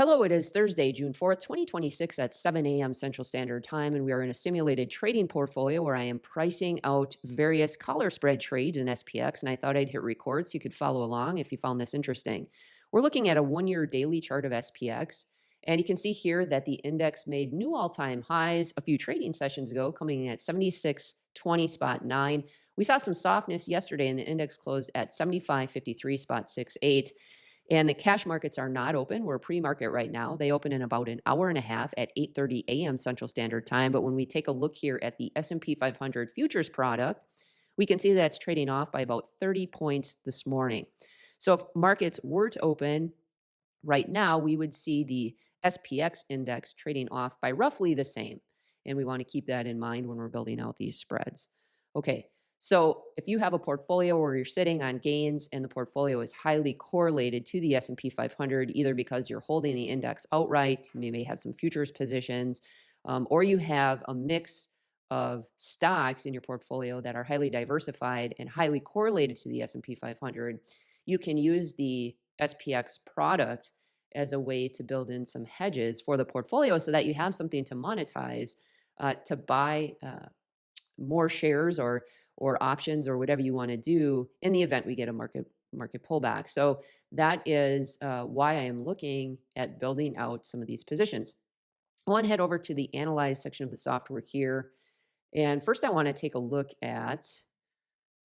Hello, it is Thursday, June 4th, 2026 at 7 a.m. Central Standard Time, and we are in a simulated trading portfolio where I am pricing out various collar spread trades in SPX, and I thought I'd hit record so you could follow along if you found this interesting. We're looking at a one-year daily chart of SPX, and you can see here that the index made new all-time highs a few trading sessions ago, coming in at 76.20.9. We saw some softness yesterday, and the index closed at 75.53.68. And the cash markets are not open. We're pre-market right now. They open in about an hour and a half at 8:30 a.m. Central Standard Time. But when we take a look here at the S&P 500 futures product, we can see that it's trading off by about 30 points this morning. So if markets were to open right now, we would see the SPX index trading off by roughly the same. And we want to keep that in mind when we're building out these spreads. Okay, so if you have a portfolio where you're sitting on gains and the portfolio is highly correlated to the S&P 500, either because you're holding the index outright, you may have some futures positions, or you have a mix of stocks in your portfolio that are highly diversified and highly correlated to the S&P 500, you can use the SPX product as a way to build in some hedges for the portfolio so that you have something to monetize to buy more shares or options or whatever you want to do in the event we get a market pullback. So that is why I am looking at building out some of these positions. I want to head over to the analyze section of the software here. And first I want to take a look at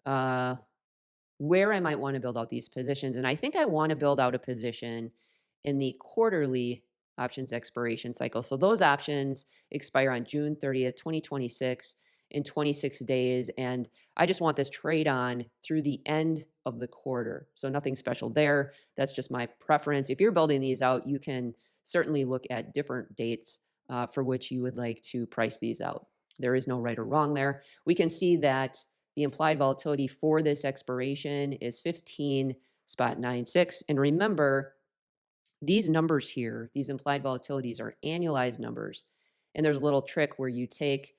where I might want to build out these positions. And I think I want to build out a position in the quarterly options expiration cycle. So those options expire on June 30th, 2026 in 26 days. And I just want this trade on through the end of the quarter. So nothing special there. That's just my preference. If you're building these out, you can certainly look at different dates for which you would like to price these out. There is no right or wrong there. We can see that the implied volatility for this expiration is 15.96. And remember, these numbers here, these implied volatilities are annualized numbers. And there's a little trick where you take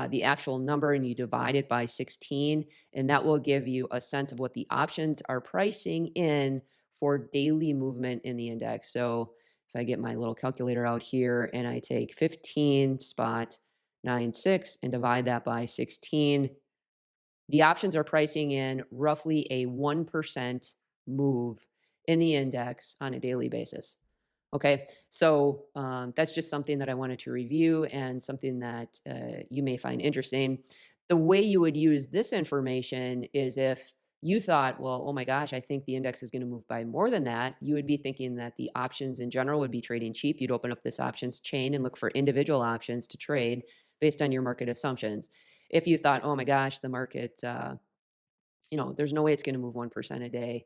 the actual number and you divide it by 16, and that will give you a sense of what the options are pricing in for daily movement in the index. So if I get my little calculator out here and I take 15.96 and divide that by 16, the options are pricing in roughly a 1% move in the index on a daily basis. Okay, so that's just something that I wanted to review and something that you may find interesting. The way you would use this information is if you thought, well, oh my gosh, I think the index is going to move by more than that. You would be thinking that the options in general would be trading cheap. You'd open up this options chain and look for individual options to trade based on your market assumptions. If you thought, oh my gosh, the market, there's no way it's going to move 1% a day.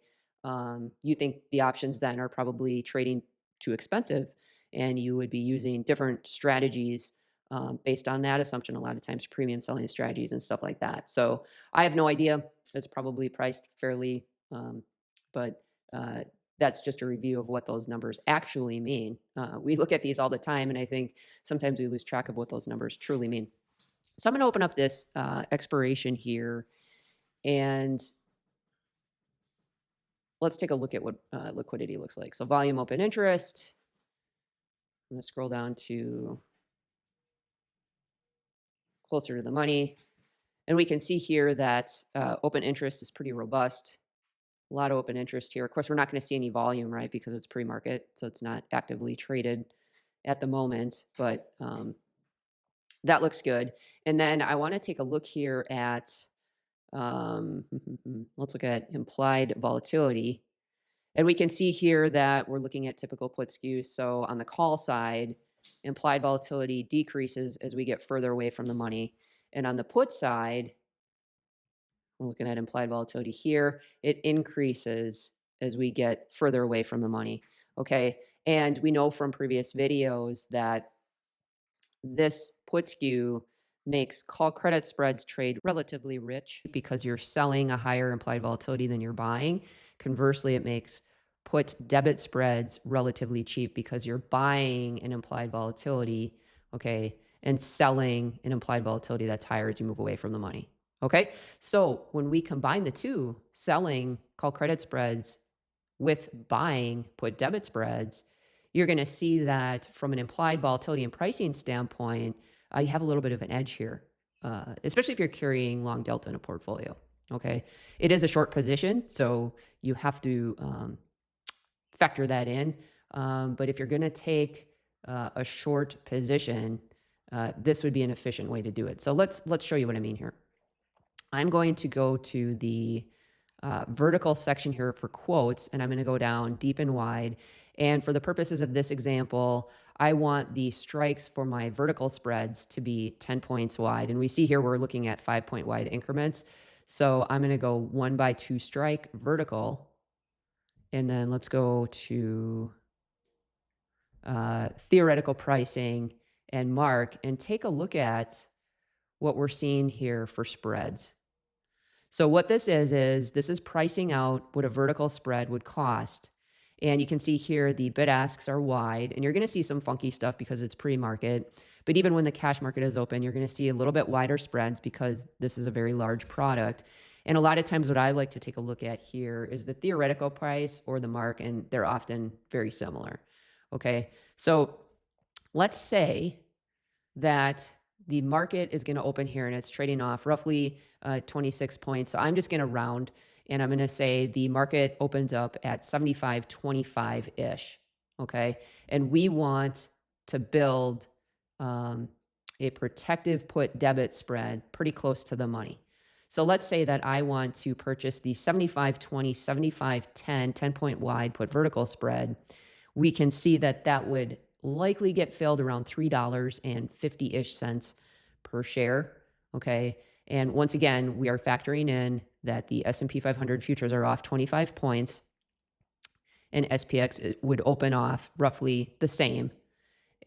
You think the options then are probably trading too expensive, and you would be using different strategies based on that assumption, a lot of times premium selling strategies and stuff like that. So I have no idea. It's probably priced fairly, but that's just a review of what those numbers actually mean. We look at these all the time, and I think sometimes we lose track of what those numbers truly mean. So I'm going to open up this expiration here, and let's take a look at what liquidity looks like. So volume open interest. I'm going to scroll down to closer to the money. And we can see here that open interest is pretty robust. A lot of open interest here. Of course, we're not going to see any volume, right? Because it's pre-market, so it's not actively traded at the moment. But that looks good. And then I want to take a look here at, let's look at implied volatility. And we can see here that we're looking at typical put skew. So on the call side, implied volatility decreases as we get further away from the money. And on the put side, we're looking at implied volatility here. It increases as we get further away from the money. Okay. And we know from previous videos that this put skew makes call credit spreads trade relatively rich because you're selling a higher implied volatility than you're buying. Conversely, it makes put debit spreads relatively cheap because you're buying an implied volatility, okay, and selling an implied volatility that's higher as you move away from the money. Okay, so when we combine the two, selling call credit spreads with buying put debit spreads, you're going to see that from an implied volatility and pricing standpoint, you have a little bit of an edge here, especially if you're carrying long delta in a portfolio. Okay. It is a short position, so you have to factor that in. But if you're going to take a short position, this would be an efficient way to do it. So let's show you what I mean here. I'm going to go to the vertical section here for quotes, and I'm going to go down deep and wide. And for the purposes of this example, I want the strikes for my vertical spreads to be 10 points wide. And we see here we're looking at 5-point wide increments. So I'm going to go 1x2 strike vertical. And then let's go to theoretical pricing and mark and take a look at what we're seeing here for spreads. So what this is pricing out what a vertical spread would cost. And you can see here the bid asks are wide, and you're going to see some funky stuff because it's pre-market. But even when the cash market is open, you're going to see a little bit wider spreads because this is a very large product. And a lot of times what I like to take a look at here is the theoretical price or the mark, and they're often very similar. Okay, so let's say that the market is going to open here and it's trading off roughly 26 points. So I'm just going to round and I'm going to say the market opens up at 75.25-ish. Okay. And we want to build a protective put debit spread pretty close to the money. So let's say that I want to purchase the 75.20, 75.10, 10-point wide put vertical spread. We can see that that would likely get filled around $3.50-ish cents per share. Okay. And once again, we are factoring in that the S&P 500 futures are off 25 points and SPX would open off roughly the same.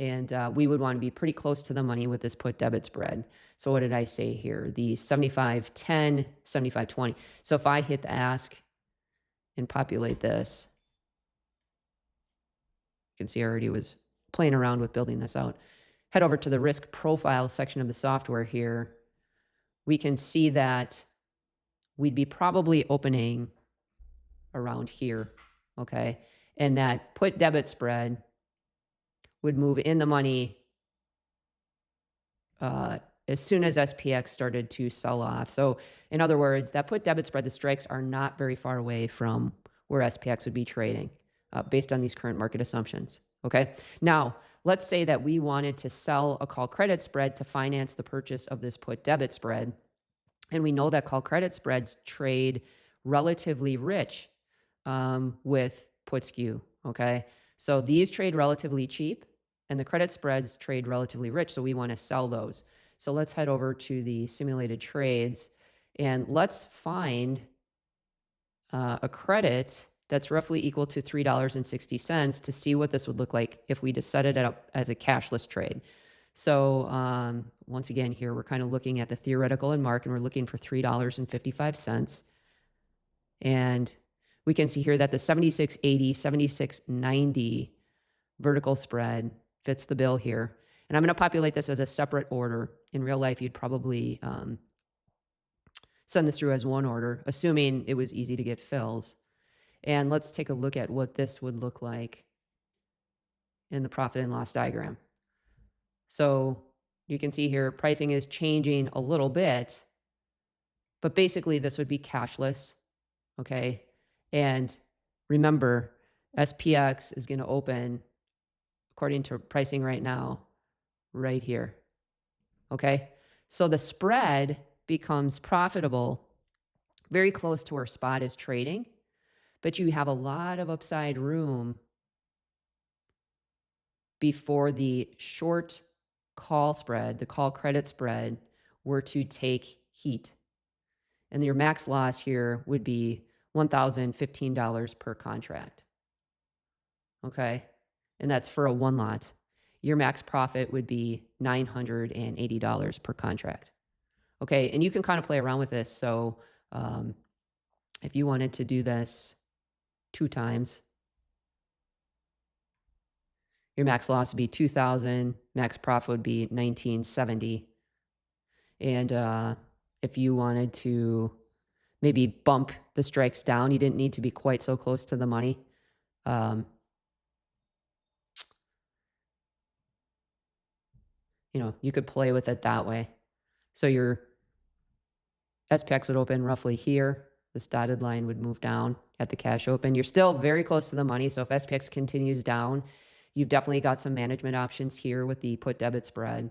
And we would want to be pretty close to the money with this put debit spread. So what did I say here? The 75.10, 75.20. So if I hit the ask and populate this, you can see I already was playing around with building this out. Head over to the risk profile section of the software here. We can see that we'd be probably opening around here, okay? And that put debit spread would move in the money as soon as SPX started to sell off. So in other words, that put debit spread, the strikes are not very far away from where SPX would be trading based on these current market assumptions. Okay. Now, let's say that we wanted to sell a call credit spread to finance the purchase of this put debit spread. And we know that call credit spreads trade relatively rich with put skew. Okay. So these trade relatively cheap and the credit spreads trade relatively rich. So we want to sell those. So let's head over to the simulated trades and let's find a credit that's roughly equal to $3.60 to see what this would look like if we just set it up as a cashless trade. So once again, here we're kind of looking at the theoretical and mark, and we're looking for $3.55. And we can see here that the 76.80, 76.90 vertical spread fits the bill here. And I'm going to populate this as a separate order. In real life, you'd probably send this through as one order, assuming it was easy to get fills. And let's take a look at what this would look like in the profit and loss diagram. So you can see here, pricing is changing a little bit, but basically this would be cashless, okay? And remember, SPX is going to open, according to pricing right now, right here, okay? So the spread becomes profitable very close to where spot is trading, but you have a lot of upside room before the short call spread, the call credit spread, were to take heat. And your max loss here would be $1,015 per contract. Okay. And that's for a one lot. Your max profit would be $980 per contract. Okay. And you can kind of play around with this. So if you wanted to do this 2 times, your max loss would be $2,000. Max profit would be $1,970. And if you wanted to maybe bump the strikes down, you didn't need to be quite so close to the money. You could play with it that way. So your SPX would open roughly here. This dotted line would move down at the cash open. You're still very close to the money. So if SPX continues down, you've definitely got some management options here with the put debit spread.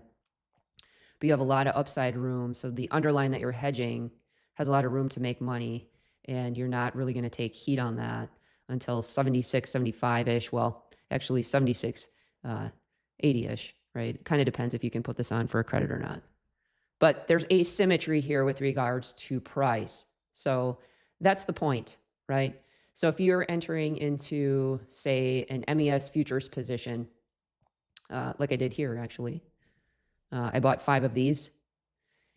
But you have a lot of upside room. So the underline that you're hedging has a lot of room to make money. And you're not really going to take heat on that until 76, 75-ish. Well, actually 76, 80-ish, right? It kind of depends if you can put this on for a credit or not. But there's asymmetry here with regards to price. So that's the point, right? So if you're entering into, say, an MES futures position, like I did here, actually, I bought 5 of these,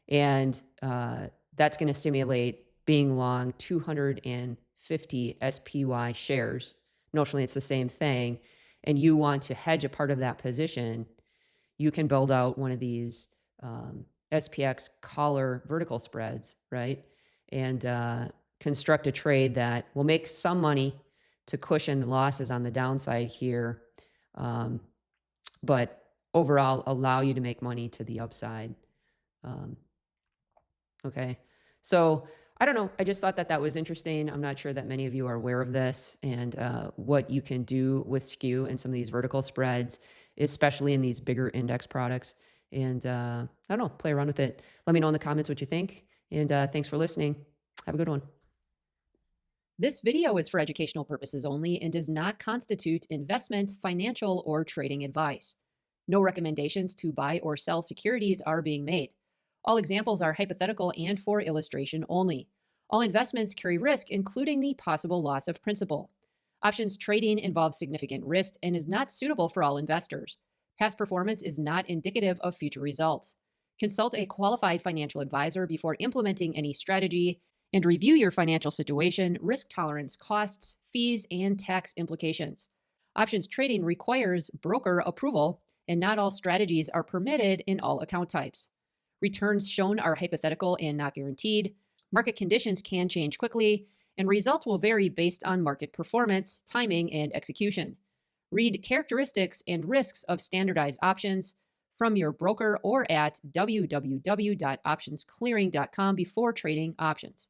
and that's going to simulate being long 250 SPY shares. Notionally, it's the same thing. And you want to hedge a part of that position, you can build out one of these SPX collar vertical spreads, right? And construct a trade that will make some money to cushion the losses on the downside here, but overall allow you to make money to the upside. Okay, so I don't know. I just thought that that was interesting. I'm not sure that many of you are aware of this and what you can do with Skew and some of these vertical spreads, especially in these bigger index products. And I don't know, play around with it. Let me know in the comments what you think. And thanks for listening. Have a good one. This video is for educational purposes only and does not constitute investment, financial, or trading advice. No recommendations to buy or sell securities are being made. All examples are hypothetical and for illustration only. All investments carry risk, including the possible loss of principal. Options trading involves significant risk and is not suitable for all investors. Past performance is not indicative of future results. Consult a qualified financial advisor before implementing any strategy and review your financial situation, risk tolerance, costs, fees, and tax implications. Options trading requires broker approval, and not all strategies are permitted in all account types. Returns shown are hypothetical and not guaranteed. Market conditions can change quickly, and results will vary based on market performance, timing, and execution. Read characteristics and risks of standardized options from your broker or at www.optionsclearing.com before trading options.